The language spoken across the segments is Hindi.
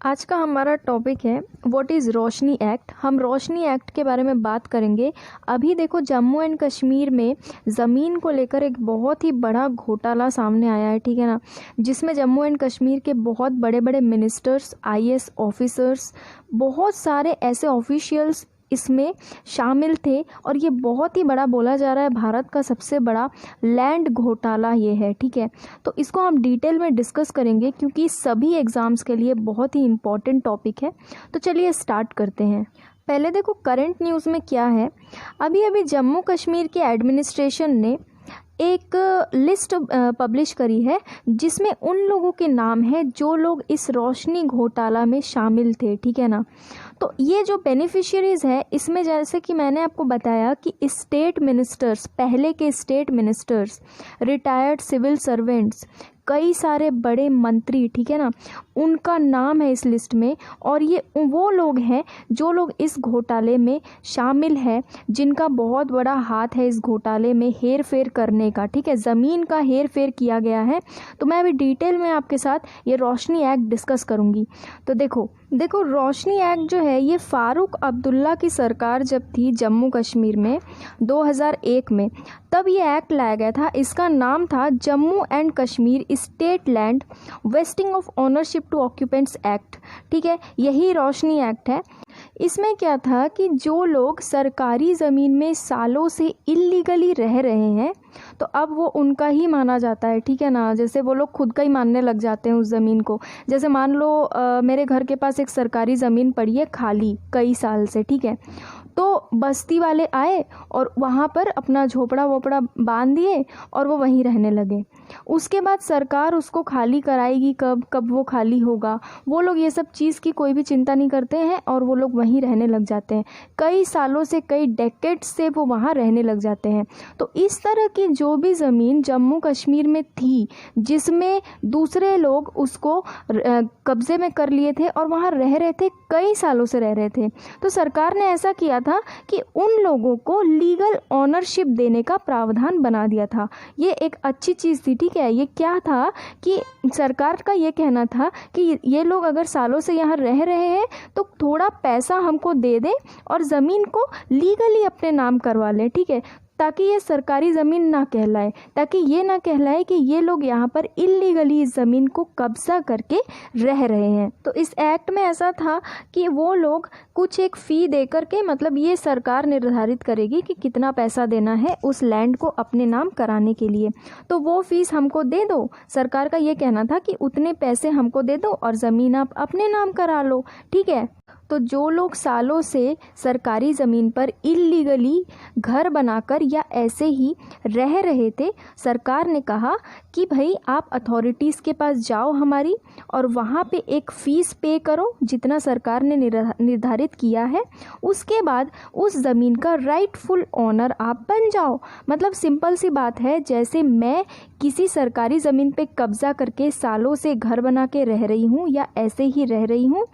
आज का हमारा टॉपिक है व्हाट इज़ रोशनी एक्ट। हम रोशनी एक्ट के बारे में बात करेंगे। अभी देखो जम्मू एंड कश्मीर में ज़मीन को लेकर एक बहुत ही बड़ा घोटाला सामने आया है, ठीक है ना, जिसमें जम्मू एंड कश्मीर के बहुत बड़े बड़े मिनिस्टर्स, आईएएस ऑफिसर्स, बहुत सारे ऐसे ऑफिशियल्स इसमें शामिल थे और ये बहुत ही बड़ा बोला जा रहा है, भारत का सबसे बड़ा लैंड घोटाला ये है, ठीक है। तो इसको हम डिटेल में डिस्कस करेंगे क्योंकि सभी एग्ज़ाम्स के लिए बहुत ही इम्पॉर्टेंट टॉपिक है। तो चलिए स्टार्ट करते हैं। पहले देखो करंट न्यूज़ में क्या है। अभी अभी जम्मू कश्मीर के एडमिनिस्ट्रेशन ने एक लिस्ट पब्लिश करी है जिसमें उन लोगों के नाम है जो लोग इस रोशनी घोटाला में शामिल थे, ठीक है ना। तो ये जो बेनिफिशियरीज़ है इसमें जैसे कि मैंने आपको बताया कि स्टेट मिनिस्टर्स, पहले के state ministers, retired civil servants, कई सारे बड़े मंत्री, ठीक है ना, उनका नाम है इस लिस्ट में। और ये वो लोग हैं जो लोग इस घोटाले में शामिल है, जिनका बहुत बड़ा हाथ है इस घोटाले में हेर फेर करने का, ठीक है। ज़मीन का हेर फेर किया गया है। तो मैं अभी डिटेल में आपके साथ ये रोशनी एक्ट डिस्कस करूँगी। तो देखो रोशनी एक्ट जो है ये फ़ारूक अब्दुल्ला की सरकार जब थी जम्मू कश्मीर में 2001 में, तब ये एक्ट लाया गया था। इसका नाम था Jammu and Kashmir state land vesting of ownership to occupants act, ठीक है। यही रोशनी एक्ट है। इसमें क्या था कि जो लोग सरकारी ज़मीन में सालों से इल्लीगली रह रहे हैं तो अब वो उनका ही माना जाता है, ठीक है ना। जैसे वो लोग खुद का ही मानने लग जाते हैं उस ज़मीन को। जैसे मान लो मेरे घर के पास एक सरकारी ज़मीन पड़ी है खाली कई साल से, ठीक है। तो बस्ती वाले आए और वहाँ पर अपना झोपड़ा वोपड़ा बांध दिए और वो वहीं रहने लगे। उसके बाद सरकार उसको खाली कराएगी, कब वो खाली होगा, वो लोग ये सब चीज़ की कोई भी चिंता नहीं करते हैं और वो लोग वहीं रहने लग जाते हैं। कई सालों से, कई डेकेड्स से वो वहाँ रहने लग जाते हैं। तो इस तरह की जो भी ज़मीन जम्मू कश्मीर में थी जिसमें दूसरे लोग उसको कब्ज़े में कर लिए थे और वहाँ रह रहे थे, कई सालों से रह रहे थे, तो सरकार ने ऐसा किया था कि उन लोगों को लीगल ऑनरशिप देने का प्रावधान बना दिया था। ये एक अच्छी चीज़ थी, ठीक है। ये क्या था कि सरकार का ये कहना था कि ये लोग अगर सालों से यहाँ रह रहे हैं तो थोड़ा पैसा हमको दे दें और ज़मीन को लीगली अपने नाम करवा लें, ठीक है, ताकि ये सरकारी ज़मीन ना कहलाए, ताकि ये ना कहलाए कि ये लोग यहाँ पर इल्लीगली इस ज़मीन को कब्ज़ा करके रह रहे हैं। तो इस एक्ट में ऐसा था कि वो लोग कुछ एक फ़ी दे करके, मतलब ये सरकार निर्धारित करेगी कि कितना पैसा देना है उस लैंड को अपने नाम कराने के लिए। तो वो फ़ीस हमको दे दो, सरकार का ये कहना था कि उतने पैसे हमको दे दो और ज़मीन आप अपने नाम करा लो, ठीक है। तो जो लोग सालों से सरकारी ज़मीन पर इल्लीगली घर बनाकर या ऐसे ही रह रहे थे, सरकार ने कहा कि भाई आप अथॉरिटीज़ के पास जाओ हमारी और वहाँ पे एक फ़ीस पे करो जितना सरकार ने निर्धारित किया है। उसके बाद उस ज़मीन का राइटफुल ऑनर आप बन जाओ। मतलब सिंपल सी बात है, जैसे मैं किसी सरकारी ज़मीन पे कब्ज़ा करके सालों से घर बना के रह रही हूँ या ऐसे ही रह रही हूँ,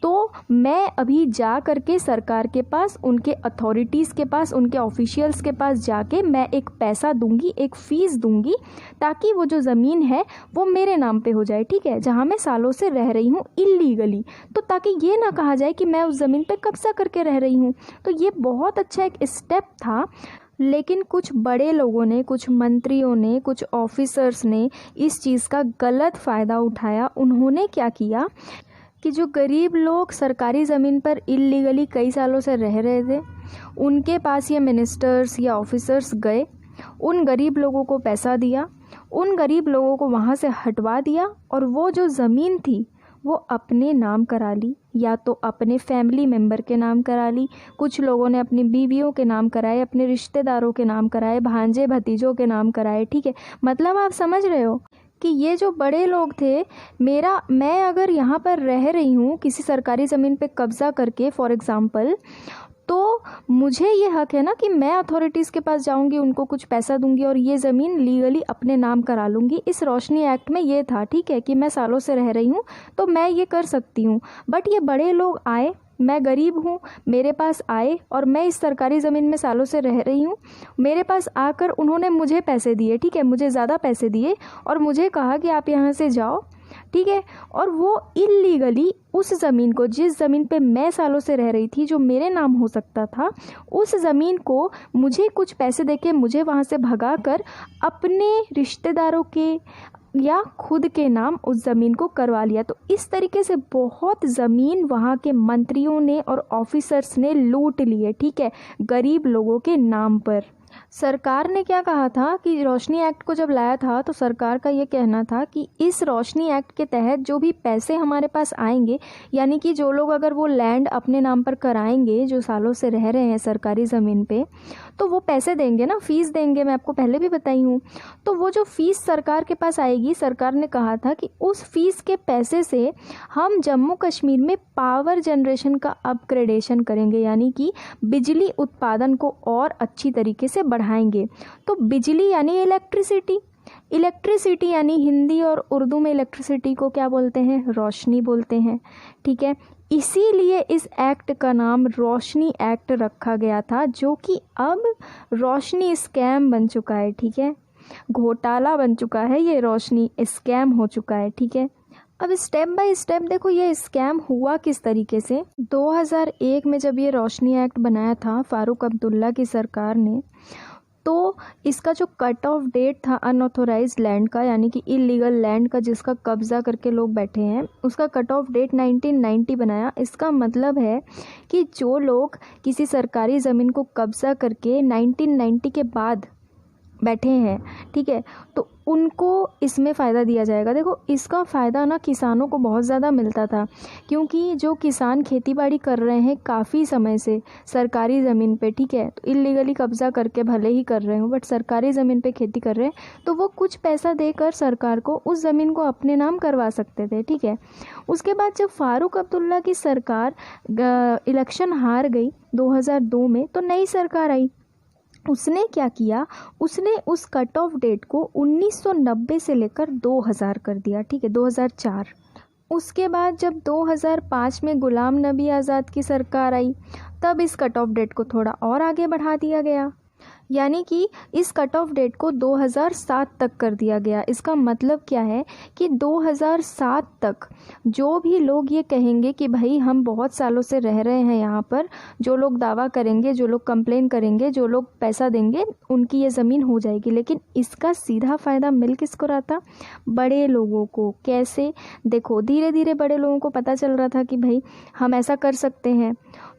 तो मैं अभी जा करके सरकार के पास, उनके अथॉरिटीज़ के पास, उनके ऑफिशियल्स के पास जाके मैं एक पैसा दूंगी, एक फ़ीस दूंगी, ताकि वो जो ज़मीन है वो मेरे नाम पे हो जाए, ठीक है, जहाँ मैं सालों से रह रही हूँ इल्लीगली। तो ताकि ये ना कहा जाए कि मैं उस ज़मीन पे कब्ज़ा करके रह रही हूँ। तो ये बहुत अच्छा एक स्टेप था। लेकिन कुछ बड़े लोगों ने, कुछ मंत्रियों ने, कुछ ऑफिसर्स ने इस चीज़ का गलत फ़ायदा उठाया। उन्होंने क्या किया कि जो गरीब लोग सरकारी ज़मीन पर इल्लीगली कई सालों से रह रहे थे, उनके पास ये मिनिस्टर्स या ऑफिसर्स गए, उन गरीब लोगों को पैसा दिया, उन गरीब लोगों को वहाँ से हटवा दिया और वो जो ज़मीन थी वो अपने नाम करा ली, या तो अपने फैमिली मेम्बर के नाम करा ली, कुछ लोगों ने अपनी बीवियों के नाम कराए, अपने रिश्तेदारों के नाम कराए, भांजे भतीजों के नाम कराए, ठीक है। मतलब आप समझ रहे हो कि ये जो बड़े लोग थे, मैं अगर यहाँ पर रह रही हूँ किसी सरकारी ज़मीन पे कब्ज़ा करके फॉर एग्ज़ाम्पल, तो मुझे ये हक है ना कि मैं अथॉरिटीज़ के पास जाऊंगी, उनको कुछ पैसा दूंगी और ये ज़मीन लीगली अपने नाम करा लूँगी। इस रोशनी एक्ट में ये था, ठीक है, कि मैं सालों से रह रही हूँ तो मैं ये कर सकती हूँ। बट ये बड़े लोग आए, मैं गरीब हूँ, मेरे पास आए और मैं इस सरकारी ज़मीन में सालों से रह रही हूँ, मेरे पास आकर उन्होंने मुझे पैसे दिए, ठीक है, मुझे ज़्यादा पैसे दिए और मुझे कहा कि आप यहाँ से जाओ ठीक है। और वो इल्लीगली उस ज़मीन को, जिस ज़मीन पे मैं सालों से रह रही थी, जो मेरे नाम हो सकता था, उस ज़मीन को मुझे कुछ पैसे देके मुझे वहाँ से भगा कर अपने रिश्तेदारों के या खुद के नाम उस ज़मीन को करवा लिया। तो इस तरीके से बहुत ज़मीन वहाँ के मंत्रियों ने और ऑफिसर्स ने लूट लिए, ठीक है, गरीब लोगों के नाम पर। सरकार ने क्या कहा था कि रोशनी एक्ट को जब लाया था तो सरकार का ये कहना था कि इस रोशनी एक्ट के तहत जो भी पैसे हमारे पास आएंगे, यानी कि जो लोग अगर वो लैंड अपने नाम पर कराएंगे जो सालों से रह रहे हैं सरकारी ज़मीन पे, तो वो पैसे देंगे ना, फीस देंगे, मैं आपको पहले भी बताई हूँ। तो वो जो फीस सरकार के पास आएगी, सरकार ने कहा था कि उस फीस के पैसे से हम जम्मू कश्मीर में पावर जनरेशन का अपग्रेडेशन करेंगे, यानी कि बिजली उत्पादन को और अच्छी तरीके से बढ़ाएंगे। तो बिजली यानी इलेक्ट्रिसिटी, इलेक्ट्रिसिटी यानी हिंदी और उर्दू में इलेक्ट्रिसिटी को क्या बोलते हैं, रोशनी बोलते हैं, ठीक है। इसीलिए इस एक्ट का नाम रोशनी एक्ट रखा गया था, जो कि अब रोशनी स्कैम बन चुका है, ठीक है, घोटाला बन चुका है, ये रोशनी स्कैम हो चुका है, ठीक है। अब स्टेप बाय स्टेप देखो ये स्कैम हुआ किस तरीके से। 2001 में जब ये रोशनी एक्ट बनाया था फारूक अब्दुल्ला की सरकार ने, तो इसका जो कट ऑफ डेट था अनऑथोराइज्ड लैंड का, यानी कि इलीगल लैंड का जिसका कब्ज़ा करके लोग बैठे हैं, उसका कट ऑफ डेट 1990 बनाया। इसका मतलब है कि जो लोग किसी सरकारी ज़मीन को कब्ज़ा करके 1990 के बाद बैठे हैं, ठीक है, तो उनको इसमें फ़ायदा दिया जाएगा। देखो इसका फ़ायदा ना किसानों को बहुत ज़्यादा मिलता था, क्योंकि जो किसान खेतीबाड़ी कर रहे हैं काफ़ी समय से सरकारी ज़मीन पे, ठीक है, तो इलीगली कब्ज़ा करके भले ही कर रहे हो बट सरकारी ज़मीन पे खेती कर रहे हैं, तो वो कुछ पैसा देकर सरकार को उस ज़मीन को अपने नाम करवा सकते थे, ठीक है। उसके बाद जब फारूक अब्दुल्ला की सरकार इलेक्शन हार गई 2002 में, तो नई सरकार आई। उसने क्या किया, उसने उस कट ऑफ डेट को 1990 से लेकर 2000 कर दिया, ठीक है, 2004। उसके बाद जब 2005 में गुलाम नबी आज़ाद की सरकार आई, तब इस कट ऑफ डेट को थोड़ा और आगे बढ़ा दिया गया, यानी कि इस कट ऑफ डेट को 2007 तक कर दिया गया। इसका मतलब क्या है कि 2007 तक जो भी लोग ये कहेंगे कि भाई हम बहुत सालों से रह रहे हैं यहाँ पर, जो लोग दावा करेंगे, जो लोग कंप्लेन करेंगे, जो लोग पैसा देंगे, उनकी ये ज़मीन हो जाएगी। लेकिन इसका सीधा फ़ायदा मिल किसको रहा था, बड़े लोगों को। कैसे, देखो धीरे धीरे बड़े लोगों को पता चल रहा था कि भाई हम ऐसा कर सकते हैं।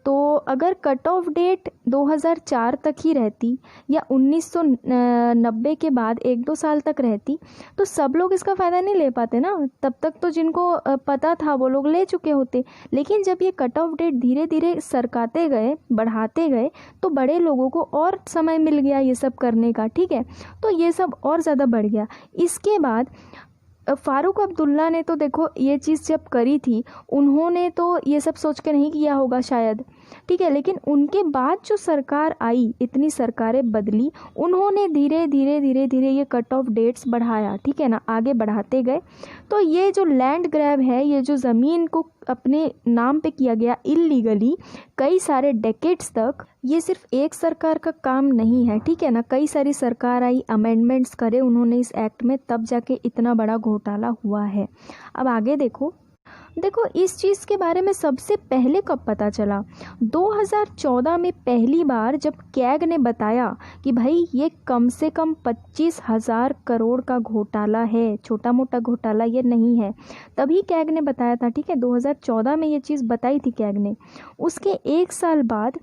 तो अगर कट ऑफ डेट 2004 तक ही रहती या 1990 के बाद 1-2 साल तक रहती, तो सब लोग इसका फ़ायदा नहीं ले पाते ना। तब तक तो जिनको पता था वो लोग ले चुके होते। लेकिन जब ये कट ऑफ डेट धीरे धीरे सरकाते गए, बढ़ाते गए, तो बड़े लोगों को और समय मिल गया ये सब करने का, ठीक है, तो ये सब और ज़्यादा बढ़ गया। इसके बाद फारूक अब्दुल्ला ने तो देखो ये चीज़ जब करी थी, उन्होंने तो ये सब सोच के नहीं किया होगा शायद, ठीक है, लेकिन उनके बाद जो सरकार आई, इतनी सरकारें बदली, उन्होंने धीरे धीरे धीरे धीरे ये कट ऑफ डेट्स बढ़ाया, ठीक है ना, आगे बढ़ाते गए। तो ये जो लैंड ग्रैब है, ये जो ज़मीन को अपने नाम पे किया गया इल्लीगली कई सारे डेकेड्स तक, ये सिर्फ एक सरकार का काम नहीं है, ठीक है ना, कई सारी सरकार आई, अमेंडमेंट्स करे उन्होंने इस एक्ट में, तब जाके इतना बड़ा घोटाला हुआ है। अब आगे देखो इस चीज़ के बारे में सबसे पहले कब पता चला, 2014 में पहली बार जब कैग ने बताया कि भाई ये कम से कम 25,000 करोड़ का घोटाला है, छोटा मोटा घोटाला ये नहीं है, तभी कैग ने बताया था, ठीक है, 2014 में ये चीज़ बताई थी कैग ने। उसके 1 साल बाद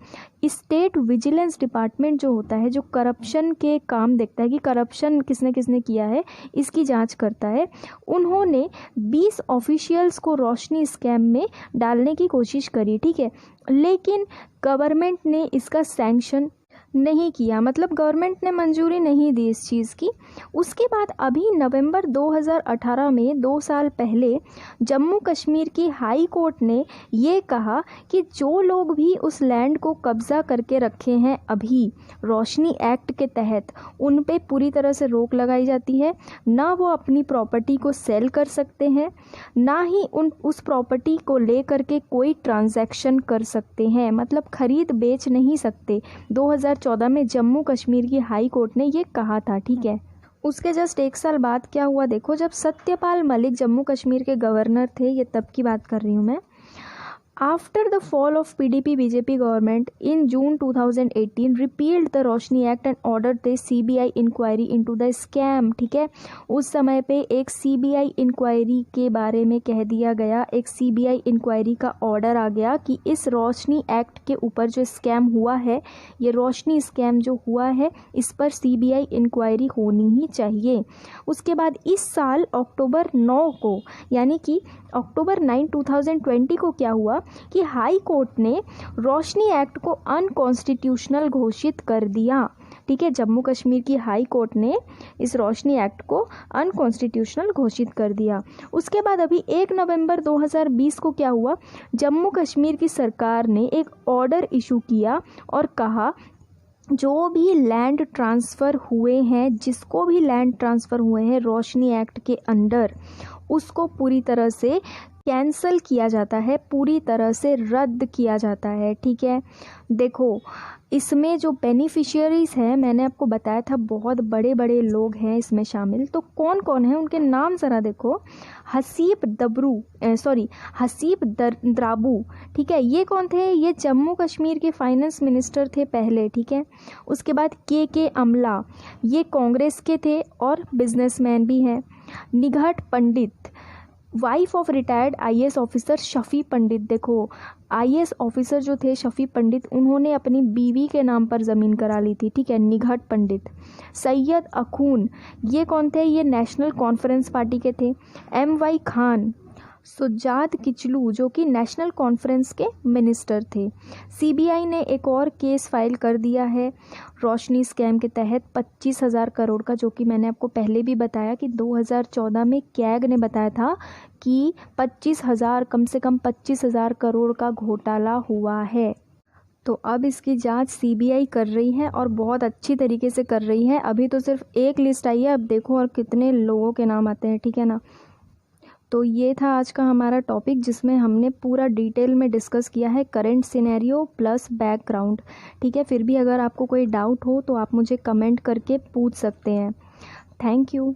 स्टेट विजिलेंस डिपार्टमेंट जो होता है, जो करप्शन के काम देखता है कि करप्शन किसने किसने किया है, इसकी जांच करता है, उन्होंने 20 ऑफिशियल्स को रोशनी स्कैम में डालने की कोशिश करी, ठीक है, लेकिन गवर्नमेंट ने इसका सैंक्शन नहीं किया, मतलब गवर्नमेंट ने मंजूरी नहीं दी इस चीज़ की। उसके बाद अभी नवंबर 2018 में 2 साल पहले जम्मू कश्मीर की हाई कोर्ट ने ये कहा कि जो लोग भी उस लैंड को कब्ज़ा करके रखे हैं अभी रोशनी एक्ट के तहत, उन पे पूरी तरह से रोक लगाई जाती है, ना वो अपनी प्रॉपर्टी को सेल कर सकते हैं, ना ही उस प्रॉपर्टी को ले करके कोई ट्रांजैक्शन कर सकते हैं, मतलब खरीद बेच नहीं सकते। 2014 में जम्मू कश्मीर की हाई कोर्ट ने ये कहा था, ठीक है। उसके जस्ट 1 साल बाद क्या हुआ देखो, जब सत्यपाल मलिक जम्मू कश्मीर के गवर्नर थे, ये तब की बात कर रही हूँ मैं। After the fall of PDP BJP government in June 2018 repealed the Roshni act and ordered the CBI inquiry into the scam। ठीक है, उस समय पे एक CBI इंक्वायरी के बारे में कह दिया गया, एक CBI इंक्वायरी का ऑर्डर आ गया कि इस रोशनी एक्ट के ऊपर जो स्कैम हुआ है, ये रोशनी स्कैम जो हुआ है, इस पर CBI इंक्वायरी होनी ही चाहिए। उसके बाद इस साल अक्टूबर 9 को, यानी कि अक्टूबर 9 2020 को क्या हुआ कि हाई कोर्ट ने रोशनी एक्ट को अनकॉन्स्टिट्यूशनल घोषित कर दिया। ठीक है, जम्मू कश्मीर की हाई कोर्ट ने इस रोशनी एक्ट को अनकॉन्स्टिट्यूशनल घोषित कर दिया। उसके बाद अभी 1 नवंबर 2020 को क्या हुआ, जम्मू कश्मीर की सरकार ने एक ऑर्डर इशू किया और कहा जो भी लैंड ट्रांसफ़र हुए हैं, जिसको भी लैंड ट्रांसफ़र हुए हैं रोशनी एक्ट के अंडर, उसको पूरी तरह से कैंसल किया जाता है, पूरी तरह से रद्द किया जाता है। ठीक है, देखो इसमें जो बेनिफिशियरीज़ हैं, मैंने आपको बताया था बहुत बड़े बड़े लोग हैं इसमें शामिल। तो कौन कौन है उनके नाम ज़रा देखो। हसीब द्राबू। ठीक है, ये कौन थे, ये जम्मू कश्मीर के फाइनेंस मिनिस्टर थे पहले। ठीक है, उसके बाद के अमला, ये कांग्रेस के थे और बिजनेसमैन भी हैं। Nighat Pandit, wife of retired IAS officer Shafi Pandit. देखो IAS ऑफिसर जो थे शफ़ी पंडित, उन्होंने अपनी बीवी के नाम पर ज़मीन करा ली थी। ठीक है, निघट पंडित। सैयद अखून, ये कौन थे, ये नेशनल कॉन्फ्रेंस पार्टी के थे। MY खान, सुजात किचलू जो कि नेशनल कॉन्फ्रेंस के मिनिस्टर थे। CBI ने एक और केस फाइल कर दिया है रोशनी स्कैम के तहत 25,000 करोड़ का, जो कि मैंने आपको पहले भी बताया कि 2014 में कैग ने बताया था कि 25,000, कम से कम 25,000 करोड़ का घोटाला हुआ है। तो अब इसकी जांच CBI कर रही है और बहुत अच्छी तरीके से कर रही है। अभी तो सिर्फ एक लिस्ट आई है, अब देखो और कितने लोगों के नाम आते हैं। ठीक है ना, तो ये था आज का हमारा टॉपिक, जिसमें हमने पूरा डिटेल में डिस्कस किया है करंट सिनेरियो प्लस बैकग्राउंड। ठीक है, फिर भी अगर आपको कोई डाउट हो तो आप मुझे कमेंट करके पूछ सकते हैं। Thank you.